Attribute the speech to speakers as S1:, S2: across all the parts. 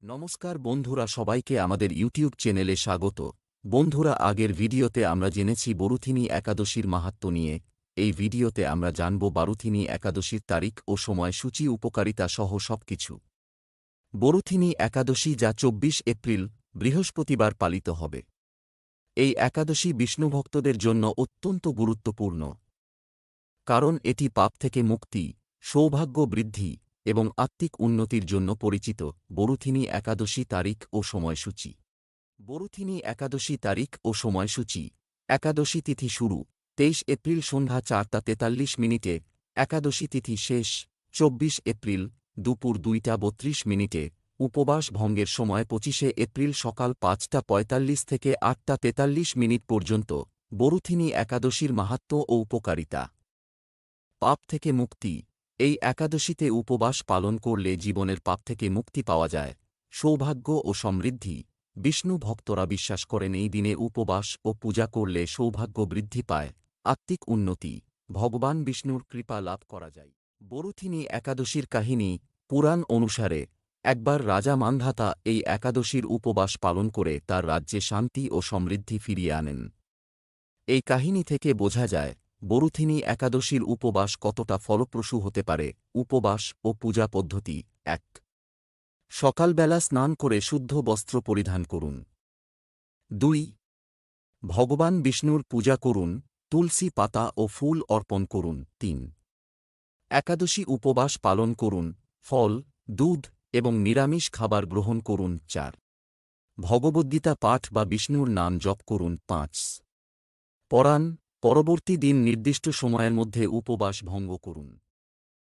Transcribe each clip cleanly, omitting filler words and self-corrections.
S1: নমস্কার বন্ধুরা, সবাইকে আমাদের ইউটিউব চ্যানেলে স্বাগত। বন্ধুরা, আগের ভিডিওতে আমরা জেনেছি বরুথিনী একাদশীর মাহাত্ম্য নিয়ে। এই ভিডিওতে আমরা জানব বারুথিনী একাদশীর তারিখ ও সময়সূচি, উপকারিতা সহ সবকিছু। বরুথিনী একাদশী, যা ২৪ এপ্রিল বৃহস্পতিবার পালিত হবে। এই একাদশী বিষ্ণুভক্তদের জন্য অত্যন্ত গুরুত্বপূর্ণ, কারণ এটি পাপ থেকে মুক্তি, সৌভাগ্য বৃদ্ধি এবং আত্মিক উন্নতির জন্য পরিচিত। বরুথিনী একাদশী তারিখ ও সময়সূচি। বরুথিনী একাদশী তারিখ ও সময়সূচি। একাদশী তিথি শুরু ২৩ এপ্রিল সন্ধ্যা ৪টা ৪৩ মিনিটে। একাদশী তিথি শেষ ২৪ এপ্রিল দুপুর ২টা ৩২ মিনিটে। উপবাস ভঙ্গের সময় ২৫ এপ্রিল সকাল ৫টা ৪৫ থেকে ৮টা ৪৩ মিনিট পর্যন্ত। বরুথিনী একাদশীর মাহাত্ম্য ও উপকারিতা। পাপ থেকে মুক্তি। এই একাদশীতে উপবাস পালন করলে জীবনের পাপ থেকে মুক্তি পাওয়া যায়, সৌভাগ্য ও সমৃদ্ধি। বিষ্ণু ভক্তরা বিশ্বাস করেন এই দিনে উপবাস ও পূজা করলে সৌভাগ্য বৃদ্ধি পায়, আত্মিক উন্নতি, ভগবান বিষ্ণুর কৃপা লাভ করা যায়। বরুথিনী একাদশীর কাহিনী। পুরাণ অনুসারে একবার রাজা মান্ধাতা এই একাদশীর উপবাস পালন করে তার রাজ্যে শান্তি ও সমৃদ্ধি ফিরিয়ে আনেন। এই কাহিনী থেকে বোঝা যায় বরুথিনী একাদশীর উপবাস কতটা ফলপ্রসূ হতে পারে। উপবাস ও পূজা পদ্ধতি। ১. সকালবেলা স্নান করে শুদ্ধ বস্ত্র পরিধান করুন। ২. ভগবান বিষ্ণুর পূজা করুন, তুলসী পাতা ও ফুল অর্পণ করুন। ৩. একাদশী উপবাস পালন করুন, ফল, দুধ এবং নিরামিষ খাবার গ্রহণ করুন। ৪. ভগবদ্গীতা পাঠ বা বিষ্ণুর নাম জপ করুন। ৫. পরাণ, পরবর্তী দিন নির্দিষ্ট সময়ের মধ্যে উপবাস ভঙ্গ করুন।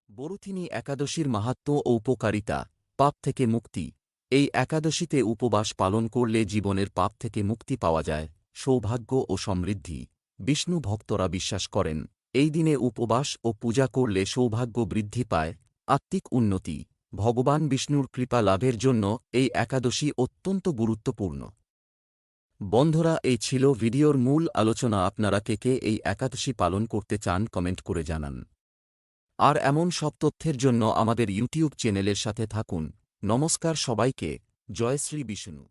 S1: বরুথিনী একাদশীর মাহাত্ম্য ও উপকারিতা। পাপ থেকে মুক্তি। এই একাদশীতে উপবাস পালন করলে জীবনের পাপ থেকে মুক্তি পাওয়া যায়, সৌভাগ্য ও সমৃদ্ধি। বিষ্ণু ভক্তরা বিশ্বাস করেন এই দিনে উপবাস ও পূজা করলে সৌভাগ্য বৃদ্ধি পায়, আত্মিক উন্নতি, ভগবান বিষ্ণুর কৃপা লাভের জন্য এই একাদশী অত্যন্ত গুরুত্বপূর্ণ। বন্ধুরা, এই ছিল ভিডিওর মূল আলোচনা। আপনারা কে কে এই একাদশী পালন করতে চান কমেন্ট করে জানান। আর এমন সব তথ্যের জন্য আমাদের ইউটিউব চ্যানেলের সাথে থাকুন। নমস্কার সবাইকে। জয় শ্রী বিষ্ণু।